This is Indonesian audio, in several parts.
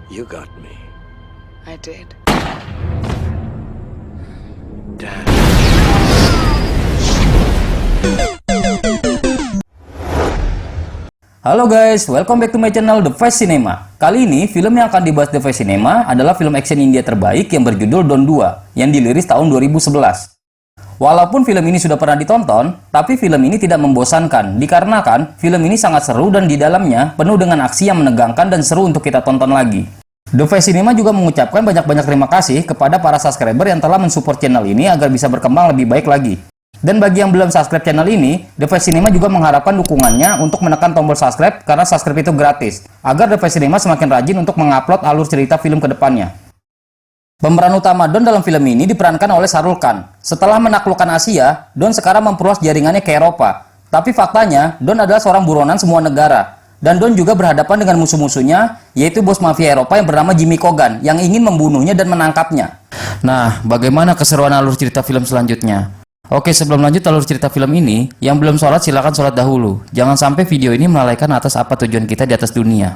You got me. I did. Damn. Halo guys, welcome back to my channel The Vice Cinema. Kali ini film yang akan dibahas The Vice Cinema adalah film action India terbaik yang berjudul Don 2 yang dirilis tahun 2011. Walaupun film ini sudah pernah ditonton, tapi film ini tidak membosankan dikarenakan film ini sangat seru dan di dalamnya penuh dengan aksi yang menegangkan dan seru untuk kita tonton lagi. The Vice Cinema juga mengucapkan banyak-banyak terima kasih kepada para subscriber yang telah mensupport channel ini agar bisa berkembang lebih baik lagi. Dan bagi yang belum subscribe channel ini, The Vice Cinema juga mengharapkan dukungannya untuk menekan tombol subscribe karena subscribe itu gratis, agar The Vice Cinema semakin rajin untuk mengupload alur cerita film ke depannya. Pemeran utama Don dalam film ini diperankan oleh Shah Rukh Khan. Setelah menaklukkan Asia, Don sekarang memperluas jaringannya ke Eropa. Tapi faktanya, Don adalah seorang buronan semua negara. Dan Don juga berhadapan dengan musuh-musuhnya, yaitu bos mafia Eropa yang bernama Jimmy Kogan, yang ingin membunuhnya dan menangkapnya. Nah, bagaimana keseruan alur cerita film selanjutnya? Oke, sebelum lanjut alur cerita film ini, yang belum sholat silakan sholat dahulu. Jangan sampai video ini melalaikan atas apa tujuan kita di atas dunia.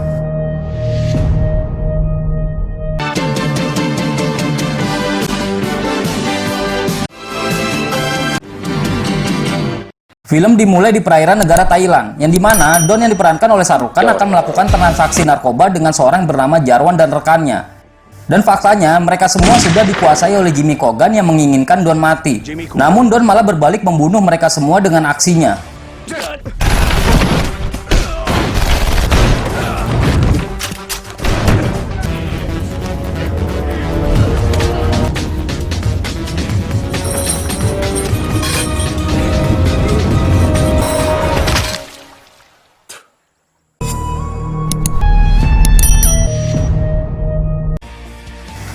Film dimulai di perairan negara Thailand, yang dimana Don yang diperankan oleh Shah Rukh Khan akan melakukan transaksi narkoba dengan seorang bernama Jarwan dan rekannya. Dan faktanya, mereka semua sudah dikuasai oleh Jimmy Kogan yang menginginkan Don mati. Namun Don malah berbalik membunuh mereka semua dengan aksinya.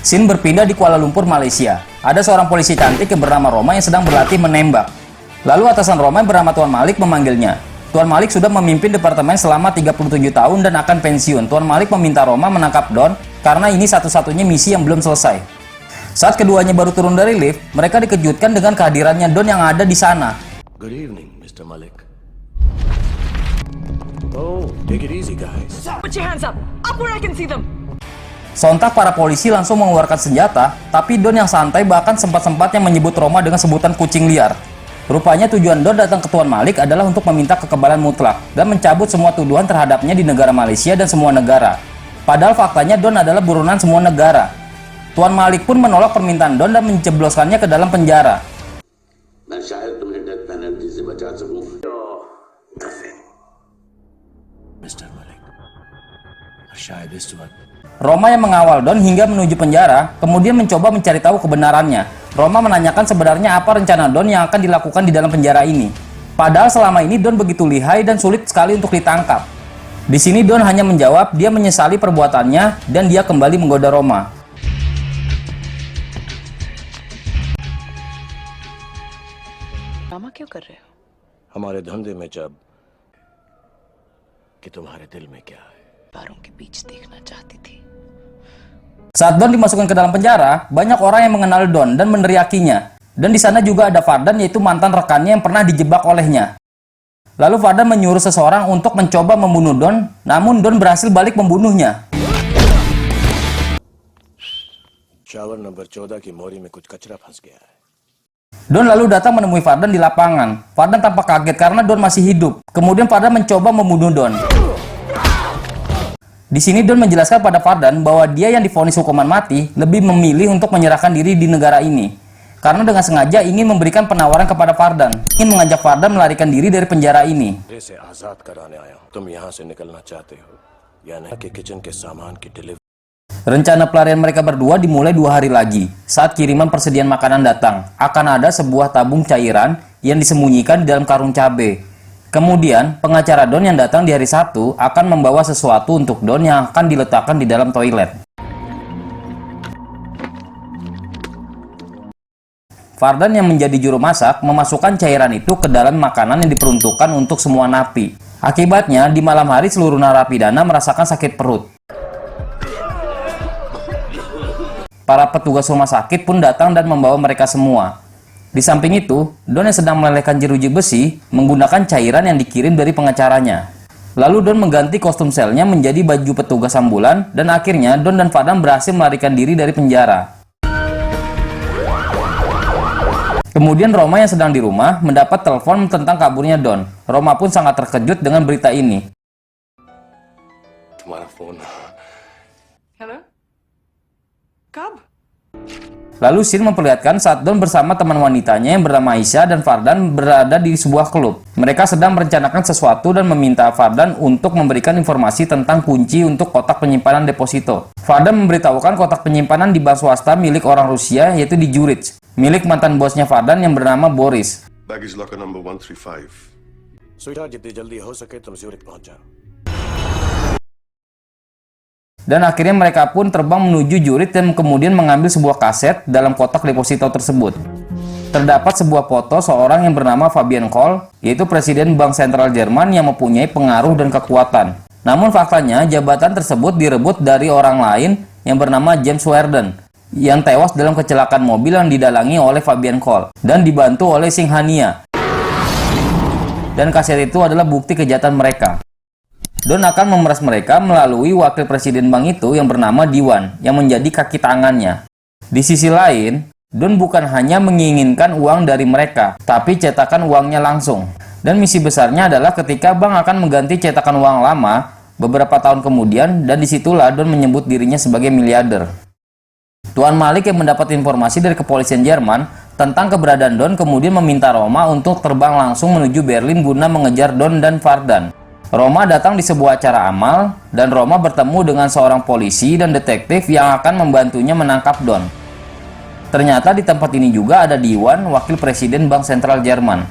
Scene berpindah di Kuala Lumpur, Malaysia. Ada seorang polisi cantik yang bernama Roma yang sedang berlatih menembak. Lalu atasan Roma yang bernama Tuan Malik memanggilnya. Tuan Malik sudah memimpin departemen selama 37 tahun dan akan pensiun. Tuan Malik meminta Roma menangkap Don karena ini satu-satunya misi yang belum selesai. Saat keduanya baru turun dari lift, mereka dikejutkan dengan kehadirannya Don yang ada di sana. Good evening, Mr. Malik. Oh, take it easy, guys. Put your hands up! Up where I can see them! Sontak para polisi langsung mengeluarkan senjata, tapi Don yang santai bahkan sempat-sempatnya menyebut Roma dengan sebutan kucing liar. Rupanya tujuan Don datang ke Tuan Malik adalah untuk meminta kekebalan mutlak dan mencabut semua tuduhan terhadapnya di negara Malaysia dan semua negara. Padahal faktanya Don adalah buronan semua negara. Tuan Malik pun menolak permintaan Don dan menjebloskannya ke dalam penjara. Mr. Malik. Shayad is what? Roma yang mengawal Don hingga menuju penjara, kemudian mencoba mencari tahu kebenarannya. Roma menanyakan sebenarnya apa rencana Don yang akan dilakukan di dalam penjara ini. Padahal selama ini Don begitu lihai dan sulit sekali untuk ditangkap. Di sini Don hanya menjawab dia menyesali perbuatannya dan dia kembali menggoda Roma. Rama, क्यों कर रहे हो? हमारे धंधे में जब कि तुम्हारे दिल में क्या है? बारों के बीच देखना चाहती थी. Saat Don dimasukkan ke dalam penjara, banyak orang yang mengenal Don dan meneriakinya. Dan di sana juga ada Fardan, yaitu mantan rekannya yang pernah dijebak olehnya. Lalu Fardan menyuruh seseorang untuk mencoba membunuh Don, namun Don berhasil balik membunuhnya. Shower number 14 की मोरी में कुछ कचरा फंस गया है. Don lalu datang menemui Fardan di lapangan. Fardan tampak kaget karena Don masih hidup. Kemudian Fardan mencoba membunuh Don. Di sini Don menjelaskan pada Fardan bahwa dia yang divonis hukuman mati lebih memilih untuk menyerahkan diri di negara ini. Karena dengan sengaja ingin memberikan penawaran kepada Fardan, ingin mengajak Fardan melarikan diri dari penjara ini. Rencana pelarian mereka berdua dimulai 2 hari lagi. Saat kiriman persediaan makanan datang, akan ada sebuah tabung cairan yang disembunyikan di dalam karung cabai. Kemudian, pengacara Don yang datang di hari Sabtu akan membawa sesuatu untuk Don yang akan diletakkan di dalam toilet. Fardan yang menjadi juru masak memasukkan cairan itu ke dalam makanan yang diperuntukkan untuk semua napi. Akibatnya, di malam hari seluruh narapidana merasakan sakit perut. Para petugas rumah sakit pun datang dan membawa mereka semua. Di samping itu, Don yang sedang melelehkan jeruji besi menggunakan cairan yang dikirim dari pengacaranya. Lalu Don mengganti kostum selnya menjadi baju petugas ambulan dan akhirnya Don dan Fardan berhasil melarikan diri dari penjara. Kemudian Roma yang sedang di rumah mendapat telepon tentang kaburnya Don. Roma pun sangat terkejut dengan berita ini. तुम्हारा phone Hello? Kab? Lalu scene memperlihatkan saat Don bersama teman wanitanya yang bernama Aisyah dan Fardan berada di sebuah klub. Mereka sedang merencanakan sesuatu dan meminta Fardan untuk memberikan informasi tentang kunci untuk kotak penyimpanan deposito. Fardan memberitahukan kotak penyimpanan di bank swasta milik orang Rusia yaitu di Zurich, milik mantan bosnya Fardan yang bernama Boris. Baggage locker number 135. स्वीटार्ट जितनी जल्दी हो सके तुम ज्यूरिख पहुंच जाओ. Dan akhirnya mereka pun terbang menuju Zurich dan kemudian mengambil sebuah kaset dalam kotak deposito tersebut. Terdapat sebuah foto seorang yang bernama Fabian Kohl, yaitu presiden Bank Sentral Jerman yang mempunyai pengaruh dan kekuatan. Namun faktanya jabatan tersebut direbut dari orang lain yang bernama James Werden, yang tewas dalam kecelakaan mobil yang didalangi oleh Fabian Kohl dan dibantu oleh Singhania. Dan kaset itu adalah bukti kejahatan mereka. Don akan memeras mereka melalui wakil presiden bank itu yang bernama Diwan, yang menjadi kaki tangannya. Di sisi lain, Don bukan hanya menginginkan uang dari mereka, tapi cetakan uangnya langsung. Dan misi besarnya adalah ketika bank akan mengganti cetakan uang lama beberapa tahun kemudian, dan disitulah Don menyebut dirinya sebagai miliarder. Tuan Malik yang mendapat informasi dari kepolisian Jerman tentang keberadaan Don kemudian meminta Roma untuk terbang langsung menuju Berlin guna mengejar Don dan Fardan. Roma datang di sebuah acara amal, dan Roma bertemu dengan seorang polisi dan detektif yang akan membantunya menangkap Don. Ternyata di tempat ini juga ada Diwan, wakil presiden Bank Sentral Jerman.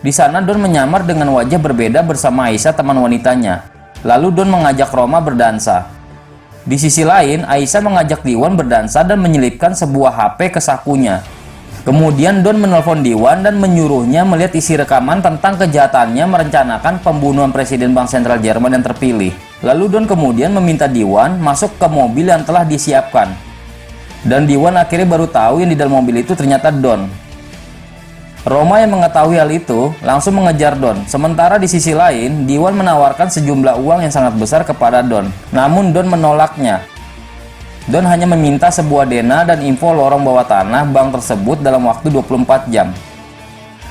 Di sana Don menyamar dengan wajah berbeda bersama Aisyah teman wanitanya. Lalu Don mengajak Roma berdansa. Di sisi lain, Aisyah mengajak Diwan berdansa dan menyelipkan sebuah HP ke sakunya. Kemudian Don menelpon Diwan dan menyuruhnya melihat isi rekaman tentang kejahatannya merencanakan pembunuhan Presiden Bank Sentral Jerman yang terpilih. Lalu Don kemudian meminta Diwan masuk ke mobil yang telah disiapkan. Dan Diwan akhirnya baru tahu yang di dalam mobil itu ternyata Don. Roma yang mengetahui hal itu langsung mengejar Don. Sementara di sisi lain, Diwan menawarkan sejumlah uang yang sangat besar kepada Don. Namun Don menolaknya. Don hanya meminta sebuah dena dan info lorong bawah tanah bank tersebut dalam waktu 24 jam.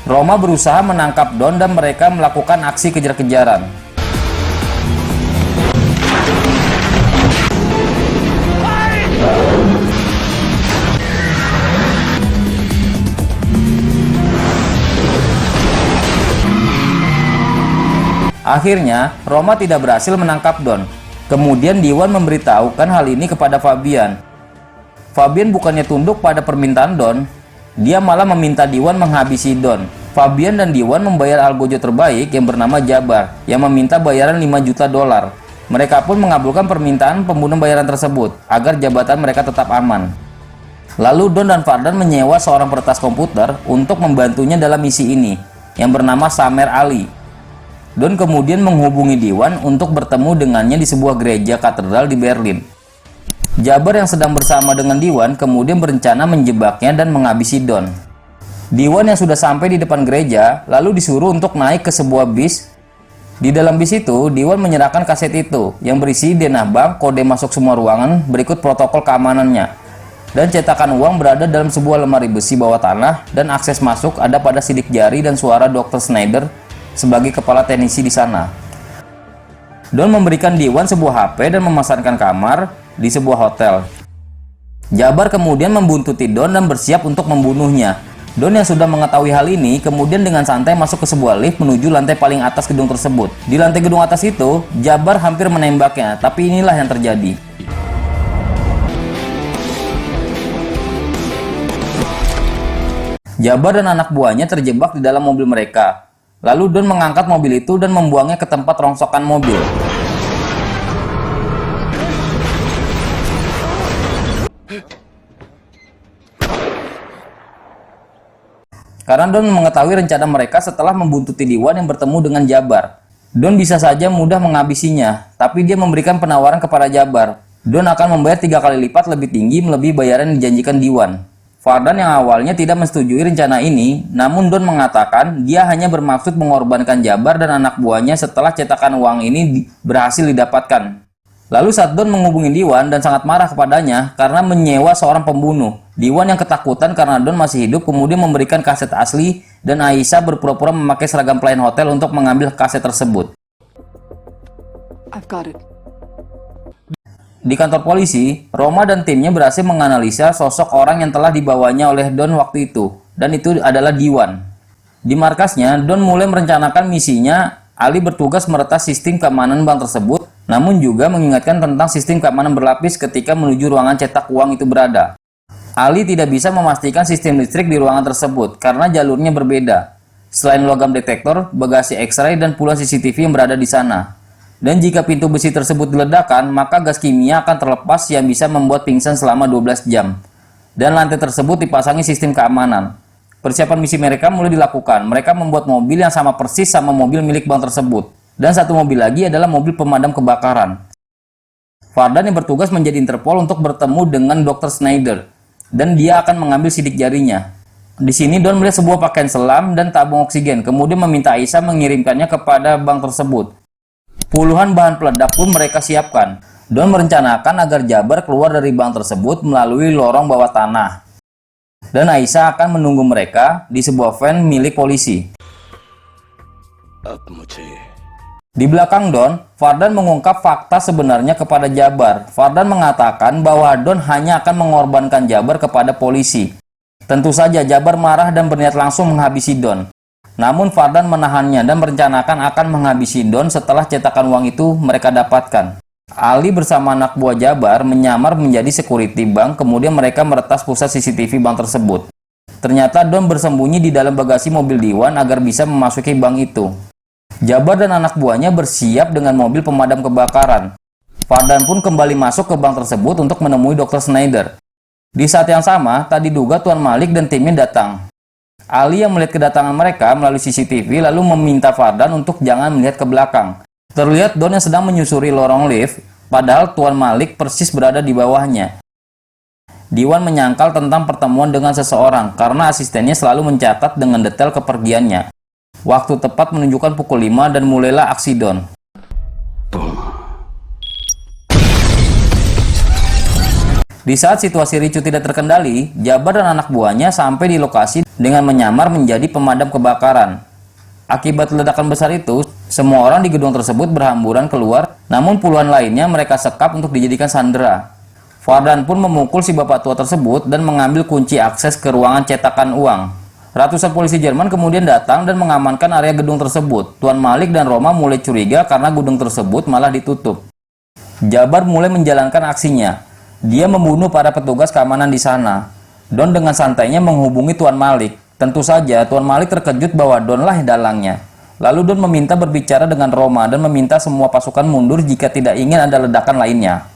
Roma berusaha menangkap Don dan mereka melakukan aksi kejar-kejaran. Akhirnya, Roma tidak berhasil menangkap Don. Kemudian Diwan memberitahukan hal ini kepada Fabian. Fabian bukannya tunduk pada permintaan Don, dia malah meminta Diwan menghabisi Don. Fabian dan Diwan membayar algojo terbaik yang bernama Jabar, yang meminta bayaran 5 juta dolar. Mereka pun mengabulkan permintaan pembunuh bayaran tersebut, agar jabatan mereka tetap aman. Lalu Don dan Fardan menyewa seorang peretas komputer untuk membantunya dalam misi ini, yang bernama Samer Ali. Don kemudian menghubungi Diwan untuk bertemu dengannya di sebuah gereja katedral di Berlin. Jabar yang sedang bersama dengan Diwan kemudian berencana menjebaknya dan menghabisi Don. Diwan yang sudah sampai di depan gereja lalu disuruh untuk naik ke sebuah bis. Di dalam bis itu, Diwan menyerahkan kaset itu yang berisi denah bank, kode masuk semua ruangan berikut protokol keamanannya. Dan cetakan uang berada dalam sebuah lemari besi bawah tanah dan akses masuk ada pada sidik jari dan suara Dr. Schneider sebagai kepala teknisi di sana. Don memberikan Diwan sebuah HP dan memesankan kamar di sebuah hotel. Jabar kemudian membuntuti Don dan bersiap untuk membunuhnya. Don yang sudah mengetahui hal ini kemudian dengan santai masuk ke sebuah lift menuju lantai paling atas gedung tersebut. Di lantai gedung atas itu, Jabar hampir menembaknya, tapi inilah yang terjadi. Jabar dan anak buahnya terjebak di dalam mobil mereka. Lalu Don mengangkat mobil itu dan membuangnya ke tempat rongsokan mobil. Karena Don mengetahui rencana mereka setelah membuntuti Diwan yang bertemu dengan Jabar. Don bisa saja mudah menghabisinya, tapi dia memberikan penawaran kepada Jabar. Don akan membayar 3 kali lipat lebih tinggi melebihi bayaran yang dijanjikan Diwan. Fardan yang awalnya tidak menyetujui rencana ini, namun Don mengatakan dia hanya bermaksud mengorbankan Jabar dan anak buahnya setelah cetakan uang ini berhasil didapatkan. Lalu saat Don menghubungi Diwan dan sangat marah kepadanya karena menyewa seorang pembunuh, Diwan yang ketakutan karena Don masih hidup kemudian memberikan kaset asli dan Aisyah berpura-pura memakai seragam pelayan hotel untuk mengambil kaset tersebut. I've got it. Di kantor polisi, Roma dan timnya berhasil menganalisa sosok orang yang telah dibawanya oleh Don waktu itu, dan itu adalah Diwan. Di markasnya, Don mulai merencanakan misinya. Ali bertugas meretas sistem keamanan bank tersebut, namun juga mengingatkan tentang sistem keamanan berlapis ketika menuju ruangan cetak uang itu berada. Ali tidak bisa memastikan sistem listrik di ruangan tersebut karena jalurnya berbeda. Selain logam detektor, bagasi X-ray dan puluhan CCTV yang berada di sana. Dan jika pintu besi tersebut diledakkan, maka gas kimia akan terlepas yang bisa membuat pingsan selama 12 jam. Dan lantai tersebut dipasangi sistem keamanan. Persiapan misi mereka mulai dilakukan. Mereka membuat mobil yang sama persis sama mobil milik bank tersebut. Dan satu mobil lagi adalah mobil pemadam kebakaran. Fardan yang bertugas menjadi Interpol untuk bertemu dengan Dr. Snyder. Dan dia akan mengambil sidik jarinya. Di sini Don melihat sebuah pakaian selam dan tabung oksigen. Kemudian meminta Aisyah mengirimkannya kepada bank tersebut. Puluhan bahan peledak pun mereka siapkan. Don merencanakan agar Jabar keluar dari bank tersebut melalui lorong bawah tanah. Dan Aisyah akan menunggu mereka di sebuah van milik polisi. Di belakang Don, Fardan mengungkap fakta sebenarnya kepada Jabar. Fardan mengatakan bahwa Don hanya akan mengorbankan Jabar kepada polisi. Tentu saja Jabar marah dan berniat langsung menghabisi Don. Namun Fardan menahannya dan merencanakan akan menghabisi Don setelah cetakan uang itu mereka dapatkan. Ali bersama anak buah Jabar menyamar menjadi security bank, kemudian mereka meretas pusat CCTV bank tersebut. Ternyata Don bersembunyi di dalam bagasi mobil Diwan agar bisa memasuki bank itu. Jabar dan anak buahnya bersiap dengan mobil pemadam kebakaran. Fardan pun kembali masuk ke bank tersebut untuk menemui Dr. Snyder. Di saat yang sama, tak diduga Tuan Malik dan timnya datang. Ali yang melihat kedatangan mereka melalui CCTV lalu meminta Fardan untuk jangan melihat ke belakang. Terlihat Don yang sedang menyusuri lorong lift, padahal Tuan Malik persis berada di bawahnya. Diwan menyangkal tentang pertemuan dengan seseorang karena asistennya selalu mencatat dengan detail kepergiannya. Waktu tepat menunjukkan pukul 5 dan mulailah aksi Don. Di saat situasi ricuh tidak terkendali, Jabar dan anak buahnya sampai di lokasi dengan menyamar menjadi pemadam kebakaran. Akibat ledakan besar itu, semua orang di gedung tersebut berhamburan keluar, namun puluhan lainnya mereka sekap untuk dijadikan sandera. Fardan pun memukul si bapak tua tersebut dan mengambil kunci akses ke ruangan cetakan uang. Ratusan polisi Jerman kemudian datang dan mengamankan area gedung tersebut. Tuan Malik dan Roma mulai curiga karena gedung tersebut malah ditutup. Jabar mulai menjalankan aksinya. Dia membunuh para petugas keamanan di sana. Don dengan santainya menghubungi Tuan Malik. Tentu saja Tuan Malik terkejut bahwa Don lah dalangnya. Lalu Don meminta berbicara dengan Roma dan meminta semua pasukan mundur jika tidak ingin ada ledakan lainnya.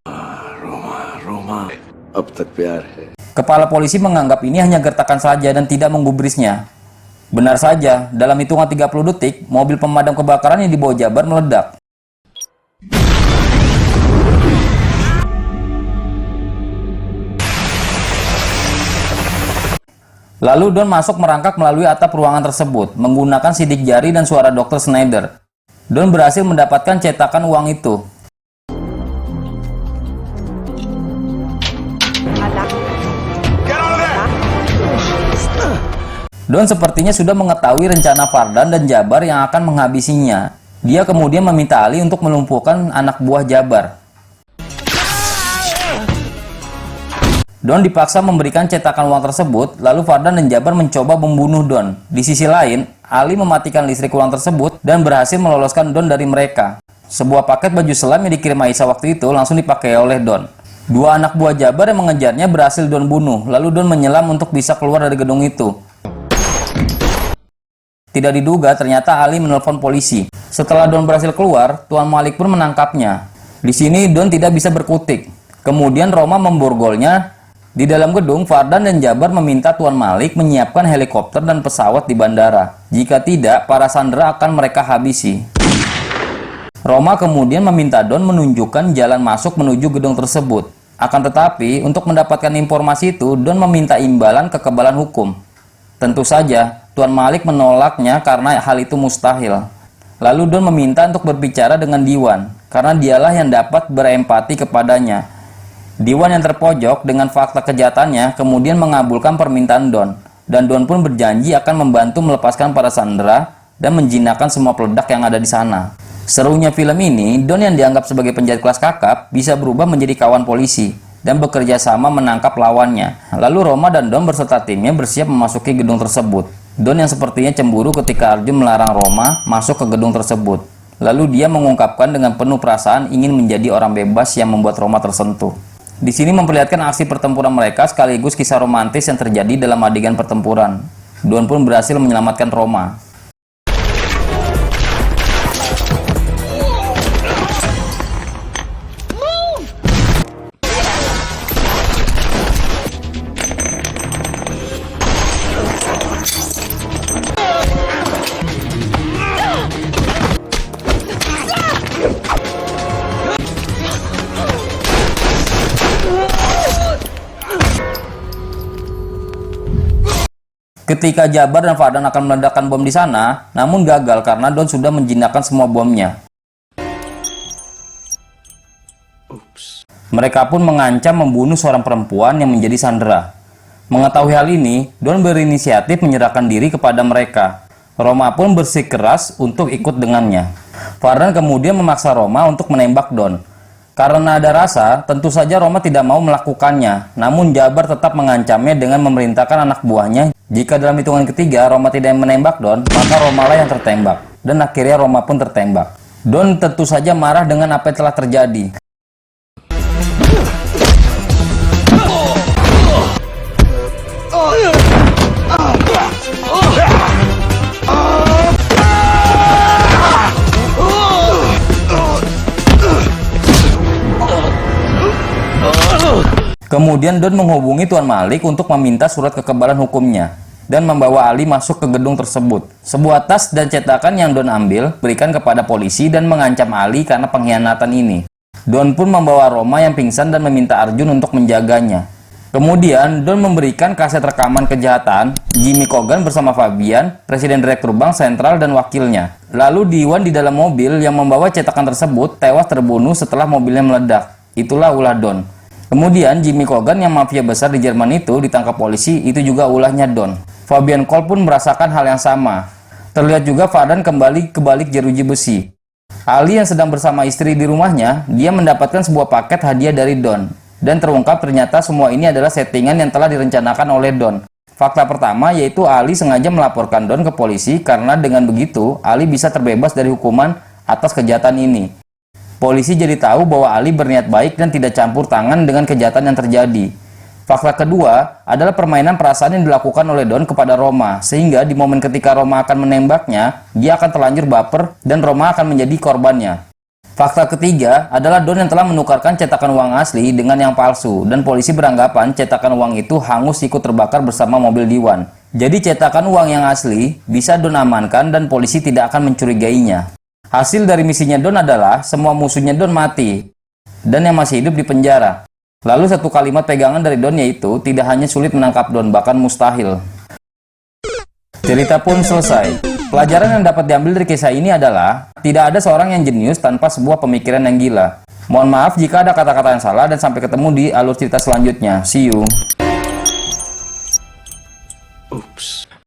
Kepala polisi menganggap ini hanya gertakan saja dan tidak menggubrisnya. Benar saja, dalam hitungan 30 detik, mobil pemadam kebakaran yang dibawa Jabar meledak. Lalu Don masuk merangkak melalui atap ruangan tersebut, menggunakan sidik jari dan suara Dr. Snyder. Don berhasil mendapatkan cetakan uang itu. Don sepertinya sudah mengetahui rencana Fardan dan Jabar yang akan menghabisinya. Dia kemudian meminta Ali untuk melumpuhkan anak buah Jabar. Don dipaksa memberikan cetakan uang tersebut, lalu Fardan dan Jabar mencoba membunuh Don. Di sisi lain, Ali mematikan listrik uang tersebut dan berhasil meloloskan Don dari mereka. Sebuah paket baju selam yang dikirim Aisyah waktu itu langsung dipakai oleh Don. Dua anak buah Jabar yang mengejarnya berhasil Don bunuh, lalu Don menyelam untuk bisa keluar dari gedung itu. Tidak diduga, ternyata Ali menelpon polisi. Setelah Don berhasil keluar, Tuan Malik pun menangkapnya. Di sini Don tidak bisa berkutik. Kemudian Roma memborgolnya. Di dalam gedung, Fardan dan Jabar meminta Tuan Malik menyiapkan helikopter dan pesawat di bandara. Jika tidak, para sandera akan mereka habisi. Roma kemudian meminta Don menunjukkan jalan masuk menuju gedung tersebut. Akan tetapi, untuk mendapatkan informasi itu, Don meminta imbalan kekebalan hukum. Tentu saja, Tuan Malik menolaknya karena hal itu mustahil. Lalu Don meminta untuk berbicara dengan Diwan, karena dialah yang dapat berempati kepadanya. Diwan yang terpojok dengan fakta kejahatannya kemudian mengabulkan permintaan Don, dan Don pun berjanji akan membantu melepaskan para sandera dan menjinakkan semua peledak yang ada di sana. Serunya film ini, Don yang dianggap sebagai penjahat kelas kakap bisa berubah menjadi kawan polisi dan bekerja sama menangkap lawannya. Lalu Roma dan Don berserta timnya bersiap memasuki gedung tersebut. Don yang sepertinya cemburu ketika Arjun melarang Roma masuk ke gedung tersebut. Lalu dia mengungkapkan dengan penuh perasaan ingin menjadi orang bebas yang membuat Roma tersentuh. Di sini memperlihatkan aksi pertempuran mereka sekaligus kisah romantis yang terjadi dalam adegan pertempuran. Don pun berhasil menyelamatkan Roma. Ketika Jabar dan Fadan akan meledakkan bom di sana, namun gagal karena Don sudah menjinakkan semua bomnya. Mereka pun mengancam membunuh seorang perempuan yang menjadi sandera. Mengetahui hal ini, Don berinisiatif menyerahkan diri kepada mereka. Roma pun bersikeras untuk ikut dengannya. Fadan kemudian memaksa Roma untuk menembak Don. Karena ada rasa, tentu saja Roma tidak mau melakukannya. Namun Jabar tetap mengancamnya dengan memerintahkan anak buahnya, jika dalam hitungan ketiga Roma tidak menembak Don, maka Roma lah yang tertembak. Dan akhirnya Roma pun tertembak. Don tentu saja marah dengan apa yang telah terjadi. Kemudian Don menghubungi Tuan Malik untuk meminta surat kekebalan hukumnya dan membawa Ali masuk ke gedung tersebut. Sebuah tas dan cetakan yang Don ambil berikan kepada polisi dan mengancam Ali karena pengkhianatan ini. Don pun membawa Roma yang pingsan dan meminta Arjun untuk menjaganya. Kemudian Don memberikan kaset rekaman kejahatan Jimmy Cogan bersama Fabian, Presiden Direktur Bank Sentral dan wakilnya. Lalu Diwan di dalam mobil yang membawa cetakan tersebut tewas terbunuh setelah mobilnya meledak. Itulah ulah Don. Kemudian Jimmy Cogan yang mafia besar di Jerman itu ditangkap polisi, itu juga ulahnya Don. Fabian Cole pun merasakan hal yang sama. Terlihat juga Fadan kembali ke balik jeruji besi. Ali yang sedang bersama istri di rumahnya, dia mendapatkan sebuah paket hadiah dari Don. Dan terungkap ternyata semua ini adalah settingan yang telah direncanakan oleh Don. Fakta pertama yaitu Ali sengaja melaporkan Don ke polisi karena dengan begitu Ali bisa terbebas dari hukuman atas kejahatan ini. Polisi jadi tahu bahwa Ali berniat baik dan tidak campur tangan dengan kejahatan yang terjadi. Fakta kedua adalah permainan perasaan yang dilakukan oleh Don kepada Roma, sehingga di momen ketika Roma akan menembaknya, dia akan terlanjur baper dan Roma akan menjadi korbannya. Fakta ketiga adalah Don yang telah menukarkan cetakan uang asli dengan yang palsu, dan polisi beranggapan cetakan uang itu hangus ikut terbakar bersama mobil Diwan. Jadi cetakan uang yang asli bisa Don amankan dan polisi tidak akan mencurigainya. Hasil dari misinya Don adalah semua musuhnya Don mati dan yang masih hidup di penjara. Lalu satu kalimat pegangan dari Don yaitu tidak hanya sulit menangkap Don, bahkan mustahil. Cerita pun selesai. Pelajaran yang dapat diambil dari kisah ini adalah tidak ada seorang yang jenius tanpa sebuah pemikiran yang gila. Mohon maaf jika ada kata-kata yang salah dan sampai ketemu di alur cerita selanjutnya. See you. Oops.